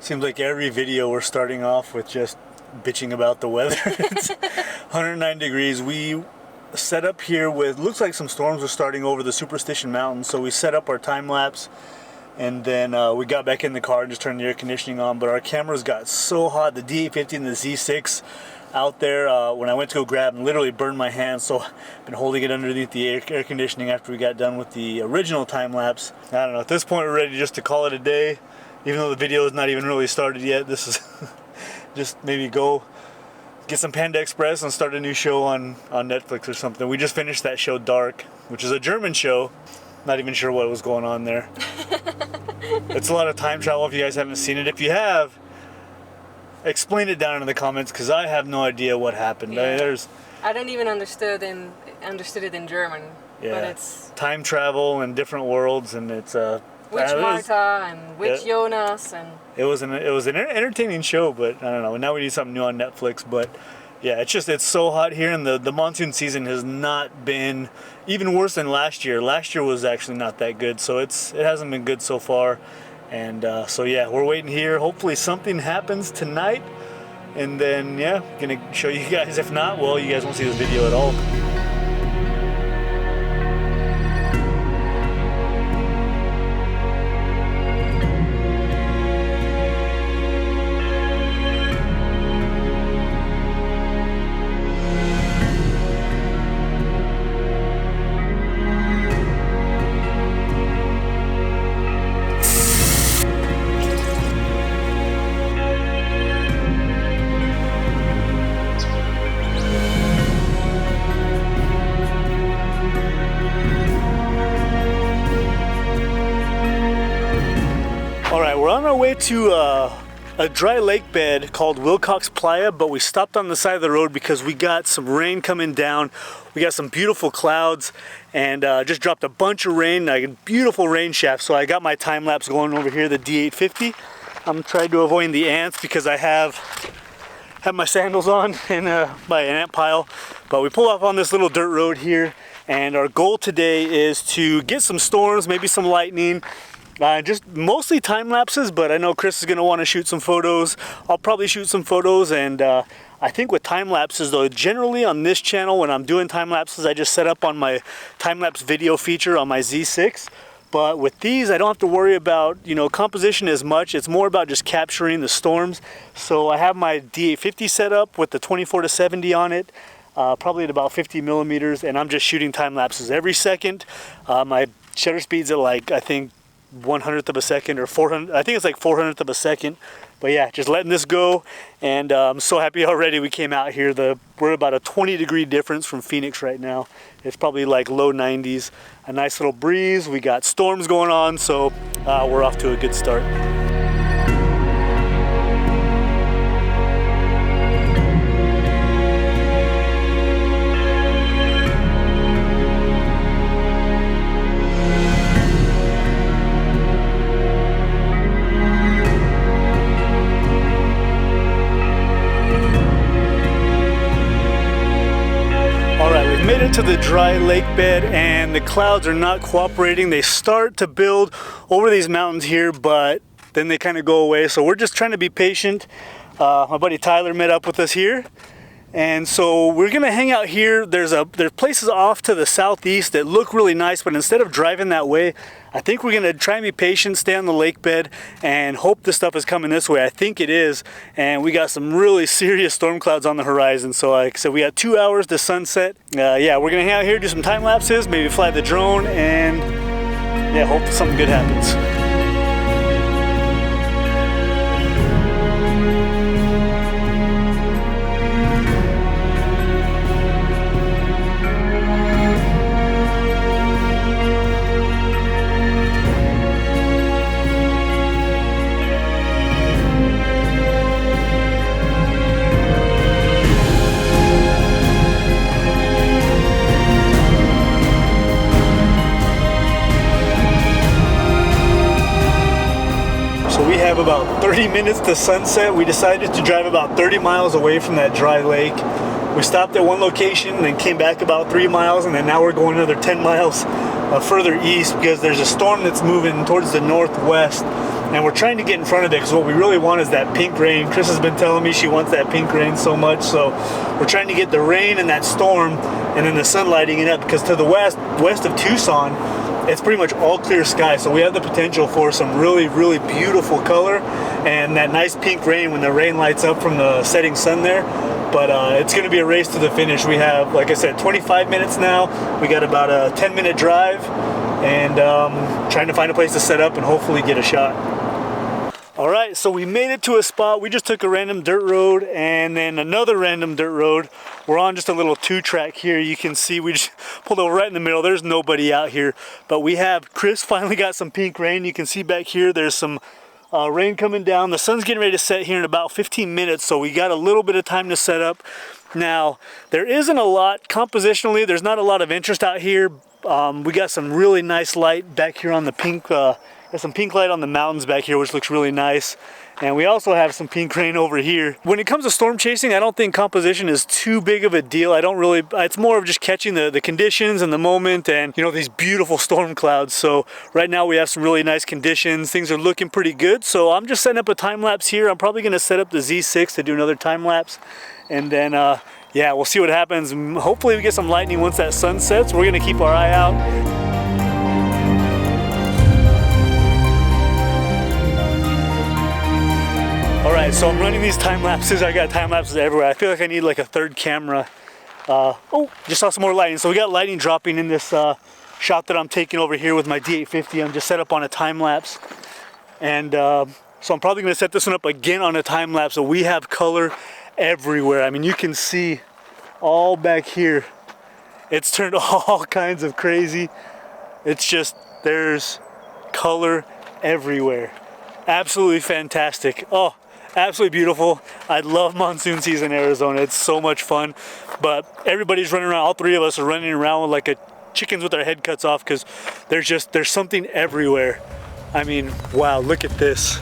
Seems like every video we're starting off with just bitching about the weather. It's 109 degrees. We set up here with, looks like some storms were starting over the Superstition Mountains, so we set up our time lapse, and then we got back in the car and just turned the air conditioning on. But our cameras got so hot, the D850 and the Z6 out there, when I went to go grab them, literally burned my hands, so I've been holding it underneath the air conditioning after we got done with the original time lapse. I don't know, at this point we're ready just to call it a day, even though the video is not even really started yet. This is just maybe go get some Panda Express and start a new show on Netflix or something. We just finished that show Dark, which is a German show. Not even sure what was going on there. It's a lot of time travel if you guys haven't seen it. If you have, explain it down in the comments, because I have no idea what happened. Yeah. I don't even understood it in German. Yeah, but it's time travel and different worlds, and it's Witch Martha and Witch Jonas, and it was an entertaining show, but I don't know. Now we need something new on Netflix. But yeah, it's so hot here, and the monsoon season has not been, even worse than last year. Last year was actually not that good, so it hasn't been good so far. And so yeah, we're waiting here. Hopefully something happens tonight, and then yeah, gonna show you guys. If not, well, you guys won't see this video at all. Alright, we're on our way to a dry lake bed called Wilcox Playa, but we stopped on the side of the road because we got some rain coming down. We got some beautiful clouds, and just dropped a bunch of rain, like a beautiful rain shaft. So I got my time lapse going over here, the D850. I'm trying to avoid the ants because I have my sandals on by an ant pile. But we pull off on this little dirt road here, and our goal today is to get some storms, maybe some lightning. Just mostly time lapses, but I know Chris is going to want to shoot some photos. I'll probably shoot some photos, and I think with time lapses though, generally on this channel when I'm doing time lapses, I just set up on my time lapse video feature on my Z6. But with these, I don't have to worry about, composition as much. It's more about just capturing the storms. So I have my D850 set up with the 24-70 on it, probably at about 50 millimeters, and I'm just shooting time lapses every second. My shutter speed's at like, I think, 1/100th of a second, or 400. I think it's like 400th of a second. But yeah, just letting this go, and I'm so happy already we came out here. We're about a 20-degree difference from Phoenix right now. It's probably like low 90s. A nice little breeze. We got storms going on, so we're off to a good start. Made it to the dry lake bed, and the clouds are not cooperating. They start to build over these mountains here, but then they kind of go away. So we're just trying to be patient. My buddy Tyler met up with us here, and so we're gonna hang out here. There's places off to the southeast that look really nice, but instead of driving that way, I think we're gonna try and be patient, stay on the lake bed, and hope this stuff is coming this way. I think it is, and we got some really serious storm clouds on the horizon. So like I said, we got 2 hours to sunset. Yeah, we're gonna hang out here, do some time lapses, maybe fly the drone, and yeah, hope something good happens. Have about 30 minutes to sunset. We decided to drive about 30 miles away from that dry lake. We stopped at one location and then came back about 3 miles, and then now we're going another 10 miles further east because there's a storm that's moving towards the northwest, and we're trying to get in front of it because what we really want is that pink rain. Chris has been telling me she wants that pink rain so much, so we're trying to get the rain and that storm and then the sun lighting it up, because to the west of Tucson, it's pretty much all clear sky, so we have the potential for some really, really beautiful color and that nice pink rain when the rain lights up from the setting sun there. But it's going to be a race to the finish. We have, like I said, 25 minutes now. We got about a 10-minute drive, and trying to find a place to set up and hopefully get a shot. All right, so we made it to a spot. We just took a random dirt road and then another random dirt road. We're on just a little 2-track here. You can see we just pulled over right in the middle. There's nobody out here, but we have, Chris finally got some pink rain. You can see back here, there's some rain coming down. The sun's getting ready to set here in about 15 minutes, so we got a little bit of time to set up. Now, there isn't a lot, compositionally, there's not a lot of interest out here. We got some really nice light back here on the pink, there's some pink light on the mountains back here, which looks really nice. And we also have some pink rain over here. When it comes to storm chasing, I don't think composition is too big of a deal. I don't really, it's more of just catching the conditions and the moment and, you know, these beautiful storm clouds. So right now we have some really nice conditions. Things are looking pretty good. So I'm just setting up a time lapse here. I'm probably gonna set up the Z6 to do another time lapse. And then, yeah, we'll see what happens. Hopefully we get some lightning once that sun sets. We're gonna keep our eye out. All right, so I'm running these time lapses. I got time lapses everywhere. I feel like I need like a third camera. Oh, just saw some more lighting. So we got lighting dropping in this shot that I'm taking over here with my D850. I'm just set up on a time lapse. And so I'm probably gonna set this one up again on a time lapse. So we have color everywhere. I mean, you can see all back here. It's turned all kinds of crazy. It's just, there's color everywhere. Absolutely fantastic. Oh, absolutely beautiful. I love monsoon season in Arizona. It's so much fun. But everybody's running around. All three of us are running around like chickens with our head cuts off, because there's something everywhere. I mean, wow, look at this.